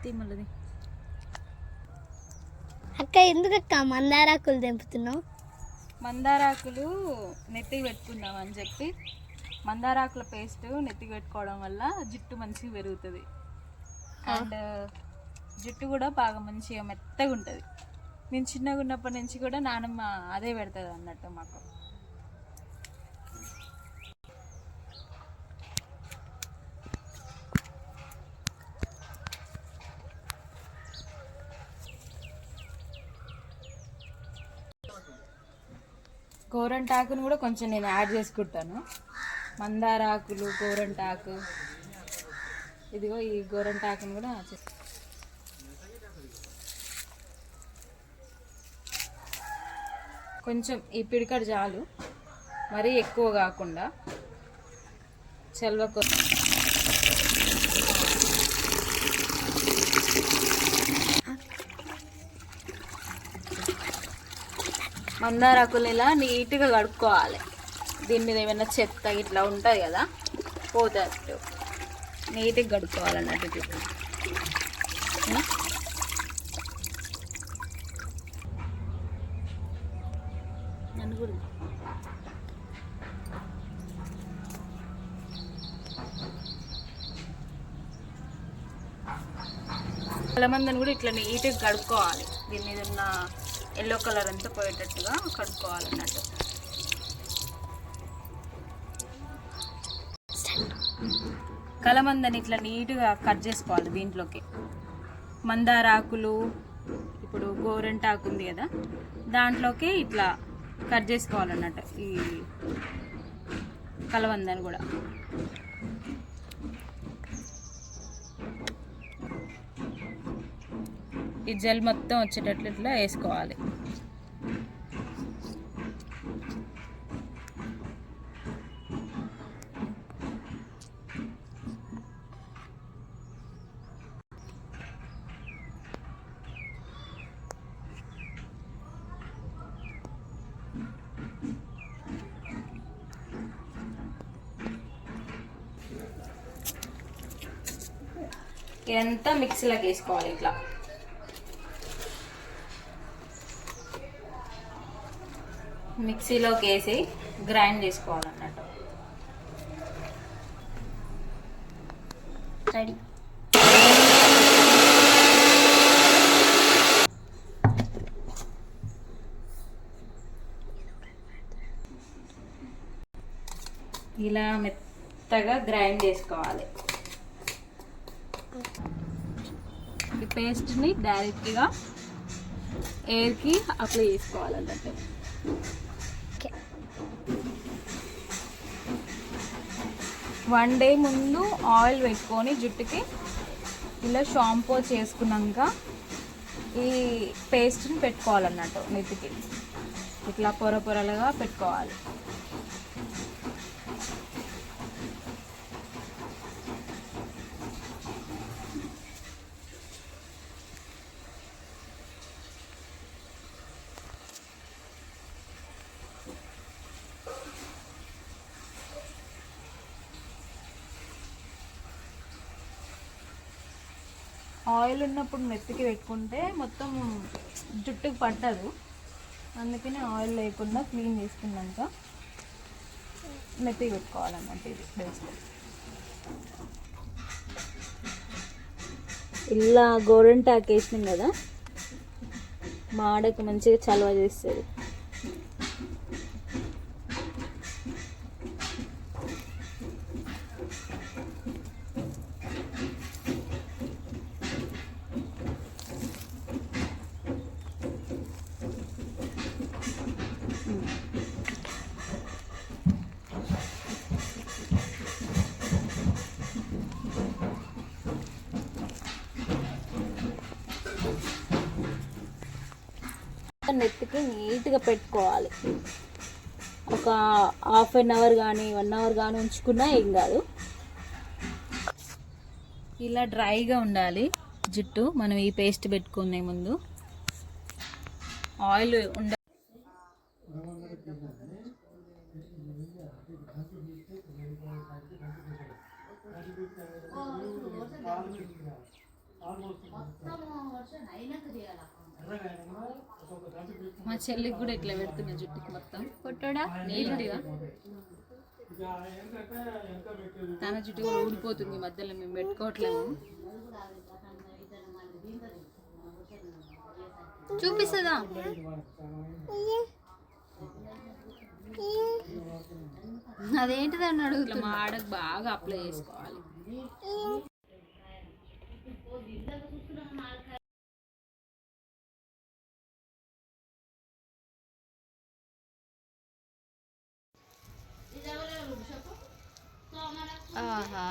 తిమ్మలది అక్క ఎందుకక్క మందారాకులు తెంపుతున్నావు? మందారాకులు నెత్తికి పెట్టుకుందాం అని చెప్పి మందారాకుల పేస్ట్ నెత్తికి పెట్టుకోవడం వల్ల జుట్టు మంచిగా పెరుగుతుంది అండ్ జుట్టు కూడా బాగా మంచిగా మెత్తగా ఉంటుంది. నేను చిన్నగా ఉన్నప్పటి నుంచి కూడా నానమ్మ అదే పెడుతుంది అన్నట్టు మాకు. గోరంటాకును కూడా కొంచెం నేను యాడ్ చేసుకుంటాను. మందారాకులు, గోరంటాకు, ఇదిగో ఈ గోరంటాకును కూడా కొంచెం ఈ పిడికడు చాలు, మరీ ఎక్కువ కాకుండా చల్వకు. మందారాకులు ఇలా నీట్గా కడుక్కోవాలి. దీని మీద ఏమైనా చెత్త ఇట్లా ఉంటుంది కదా, పోతట్టు నీట్గా కడుక్కోవాలన్నట్టు. నన్ను కూడా కలమందని కూడా ఇట్లా నీట్గా కడుక్కోవాలి. దీని మీద ఉన్న ఎల్లో కలర్ అంతా పోయేటట్టుగా కడుక్కోవాలన్నట్టు. కలమందని ఇట్లా నీట్గా కట్ చేసుకోవాలి. దీంట్లోకి మందారాకులు, ఇప్పుడు గోరెంటాకు ఉంది కదా, దాంట్లోకి ఇట్లా కట్ చేసుకోవాలన్నట్టు ఈ కలమందని కూడా. ఈ జెల్ మొత్తం వచ్చేటట్లు ఇట్లా వేసుకోవాలి. ఇదంతా మిక్సీలోకి వేసుకోవాలి. ఇట్లా మిక్సీలోకి వేసి గ్రైండ్ చేసుకోవాలన్నట్టు. రెడీ. ఇలా మెత్తగా గ్రైండ్ చేసుకోవాలి. ఈ పేస్ట్ని డైరెక్ట్గా ఎయిర్కి అప్లై చేసుకోవాలన్నట్టు. 1 డే ముందు ఆయిల్ పెట్టుకొని జుట్టుకి ఇలా షాంపూ చేసుకున్నాక ఈ పేస్ట్ని పెట్టుకోవాలన్నట్టు నెత్తికి. ఇట్లా పొర పొరలుగా పెట్టుకోవాలి. ఆయిల్ ఉన్నప్పుడు నెత్తికి పెట్టుకుంటే మొత్తం జుట్టుకు పట్టదు. అందుకని ఆయిల్ లేకుండా క్లీన్ చేసుకున్నాక నెత్తికి పెట్టుకోవాలన్నమాట. ఇది పేస్ట్ ఇలా గోరంటాకు వేసినాం కదా, మాడకు మంచిగా చలవ చేస్తుంది. నెత్తికి నీట్గా పెట్టుకోవాలి. ఒక ½ అవర్ కానీ 1 అవర్ కానీ ఉంచుకున్నా ఏం కాదు. ఇలా డ్రైగా ఉండాలి జుట్టు. మనం ఈ పేస్ట్ పెట్టుకునే ముందు ఆయిల్ ఉండాలి. మా చెల్లికి కూడా ఇట్లా పెడుతున్నా జుట్టుకి మొత్తం కొట్టడా నీట్గా. తన జుట్టు కూడా ఊడిపోతుంది మధ్యలో, మేము పెట్టుకోవట్లేము. చూపిస్తుందా? అదేంటిది అని అడుగుతున్నా. మా ఆడకు బాగా అప్లై చేసుకోవాలి. ఆహా,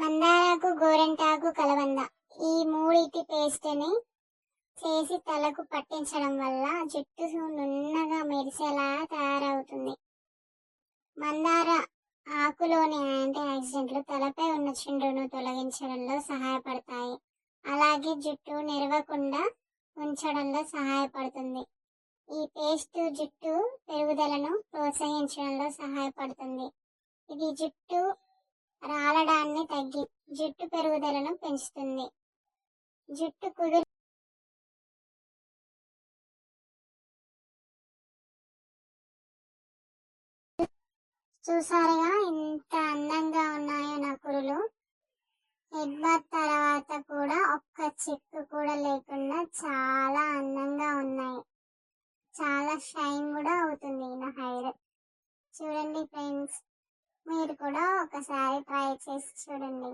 మందారాకు, గోరెంటాకు, కలబంద ఈ మూడిటి పేస్ట్ని చేసి తలకు పట్టించడం వల్ల జుట్టు నున్నగా మెరిసేలా తయారవుతుంది. మందార ఆకులోని యాంటీ ఆక్సిడెంట్లు తలపై ఉన్న చుండ్రును తొలగించడంలో సహాయపడతాయి. అలాగే జుట్టు నెరవకుండా ఉంచడంలో సహాయపడుతుంది. ఈ పేస్ట్ జుట్టు పెరుగుదలను ప్రోత్సహించడంలో సహాయపడుతుంది. ఇది జుట్టు రాలడాన్ని జుట్టు పెరుగుదలను పెంచుతుంది. జుట్టు కుదురు చూసారుగా ఎంత అందంగా ఉన్నాయో నా కురులు. హెడ్ బాత్ తర్వాత కూడా ఒక్క చిక్కు కూడా లేకుండా చాలా అందంగా ఉన్నాయి. చాలా షైన్ కూడా అవుతుంది నా హెయిర్. చూడండి ఫ్రెండ్స్, మీరు కూడా ఒకసారి ట్రై చేసి చూడండి.